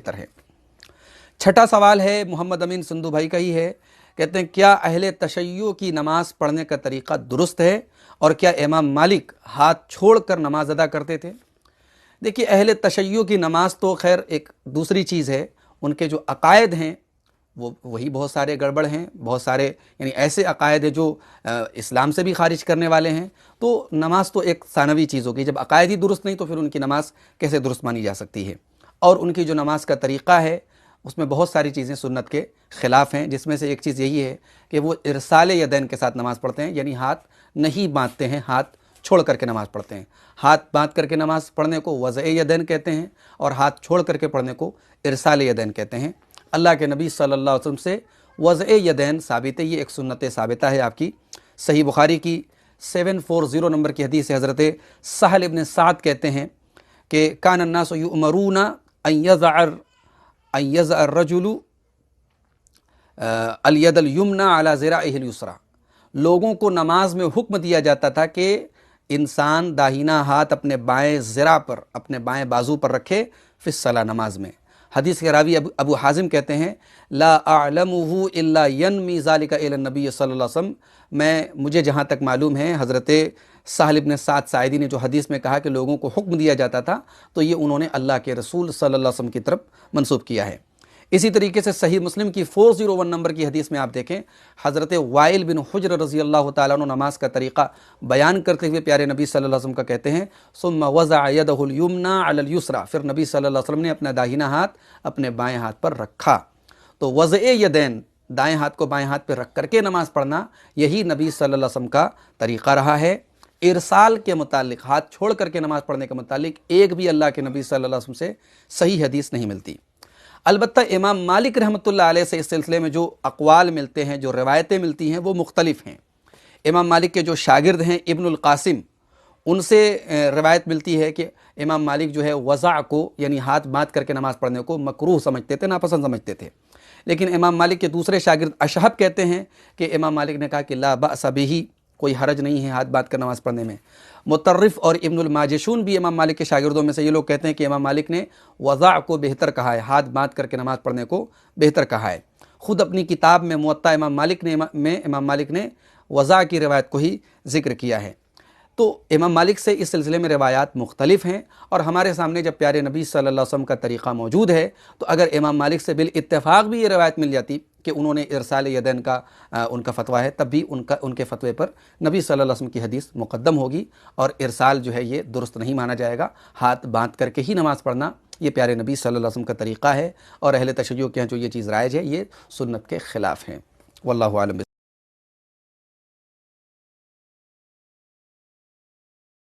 बेहतर है। छठा सवाल है मोहम्मद अमीन संधू भाई का ही है। कहते हैं क्या अहले तशय्यो की नमाज़ पढ़ने का तरीक़ा दुरुस्त है और क्या इमाम मालिक हाथ छोड़कर नमाज अदा करते थे? देखिए, अहले तशय्यो की नमाज़ तो खैर एक दूसरी चीज़ है, उनके जो अकायद हैं वो वही बहुत सारे गड़बड़ हैं, बहुत सारे यानी ऐसे अकायद हैं जो इस्लाम से भी खारिज करने वाले हैं। तो नमाज तो एक सानवी चीज़ होगी, जब अकायद ही दुरुस्त नहीं तो फिर उनकी नमाज कैसे दुरुस्त मानी जा सकती है। और उनकी जो नमाज का तरीक़ा है उसमें बहुत सारी चीज़ें सुन्नत के ख़िलाफ़ हैं, जिसमें से एक चीज़ यही है कि वो इरसाल यदैन के साथ नमाज़ पढ़ते हैं, यानी हाथ नहीं बांधते हैं, हाथ छोड़ करके नमाज़ पढ़ते हैं। हाथ बांध करके नमाज़ पढ़ने को वज़अ यदैन कहते हैं और हाथ छोड़ करके पढ़ने को इरसाल यदैन कहते हैं। अल्लाह के नबी सल्लल्लाहु अलैहि वसल्लम से वज़अ यदैन साबित है, ये एक सुन्नत साबिता है आपकी। सही बुखारी की 740 नंबर की हदीस से हज़रत सहल इब्न साद कहते हैं कि कान अन्नासु युअमरूना अन यज़अ अर्रजुलु अल-यदल युमना अला ज़िराइहिल युसरा। लोगों को नमाज में हुक्म दिया जाता था कि इंसान दाहिना हाथ अपने बाएं ज़िरा पर, अपने बाएं बाजू पर रखे फ़िस्सला, नमाज में। हदीस के रावी अबू हाजिम कहते हैं ला अअलमुहु इल्ला यनमी ज़ालिका इला नबी सल्लल्लाहु अलैहि वसल्लम। मुझे जहाँ तक मालूम है, हज़रत सहल इब्न साद साइदी ने जो हदीस में कहा कि लोगों को हुक्म दिया जाता था, तो ये उन्होंने अल्लाह के रसूल सल्लल्लाहु अलैहि वसल्लम की तरफ मंसूब किया है। इसी तरीके से सही मुस्लिम की 401 नंबर की हदीस में आप देखें, हज़रत वाइल बिन हुज्र रज़ी अल्लाह तआला अन्हु नमाज का तरीक़ा बयान करते हुए प्यारे नबी सल्लल्लाहु अलैहि वसल्लम का कहते हैं सुम्मा वज़अ यदहुल युमना अलल युसरा, फिर नबी सल्लल्लाहु अलैहि वसल्लम ने अपना दाहिना हाथ अपने बाएं हाथ पर रखा। तो वज़अ यदैन, दाएं हाथ को बाएं हाथ पर रख करके नमाज पढ़ना, यही नबी सल्लल्लाहु अलैहि वसल्लम का तरीक़ा रहा है। इरसाल के मुतालिक, हाथ छोड़ करके नमाज पढ़ने के मुतालिक एक भी अल्लाह के नबी सल्लल्लाहु अलैहि वसल्लम से सही हदीस नहीं मिलती। अलबत्ता इमाम मालिक रहमतुल्लाह अलैह से इस सिलसिले में जो अक़वाल मिलते हैं, जो रिवायतें मिलती हैं, वो मुख्तलिफ हैं। इमाम मालिक के जो शागिर्द हैं इब्नुल क़ासिम, उनसे रिवायत मिलती है कि इमाम मालिक जो है वज़ा को यानी हाथ बांध करके नमाज़ पढ़ने को मकरूह समझते थे, नापसंद समझते थे। लेकिन इमाम मालिक के दूसरे शागिर्द अशहब कहते हैं कि इमाम मालिक ने कहा कि ला बअस बिही, कोई हरज नहीं है हाथ बांध कर नमाज़ पढ़ने में। मुतर्रिफ़ और इब्नुल माजिशून भी इमाम मालिक के शागिर्दों में से, ये लोग कहते हैं कि इमाम मालिक ने वज़ा को बेहतर कहा है, हाथ बांध करके नमाज़ पढ़ने को बेहतर कहा है। ख़ुद अपनी किताब में मुअत्ता इमाम मालिक ने वज़ा की रिवायत को ही ज़िक्र किया है। तो इमाम मालिक से इस सिलसिले में रिवायात मुख्तलिफ हैं और हमारे सामने जब प्यारे नबी सल्लल्लाहु अलैहि वसल्लम का तरीक़ा मौजूद है, तो अगर इमाम मालिक से बिल इत्तेफाक भी ये रिवायत मिल जाती कि उन्होंने इरसाल यदैन का उनका फ़तवा है, तब भी उनके फ़तवे पर नबी सल्लल्लाहु अलैहि वसल्लम की हदीस मुक़द्दम होगी और इरसाल जो है ये दुरुस्त नहीं माना जाएगा। हाथ बांध करके ही नमाज़ पढ़ना ये प्यारे नबी सल्लल्लाहु अलैहि वसल्लम का तरीक़ा है और अहले तशय्युअ के यहाँ जो ये चीज़ राइज है, ये सुन्नत के ख़िलाफ़ हैं। वल्लाहु आलम।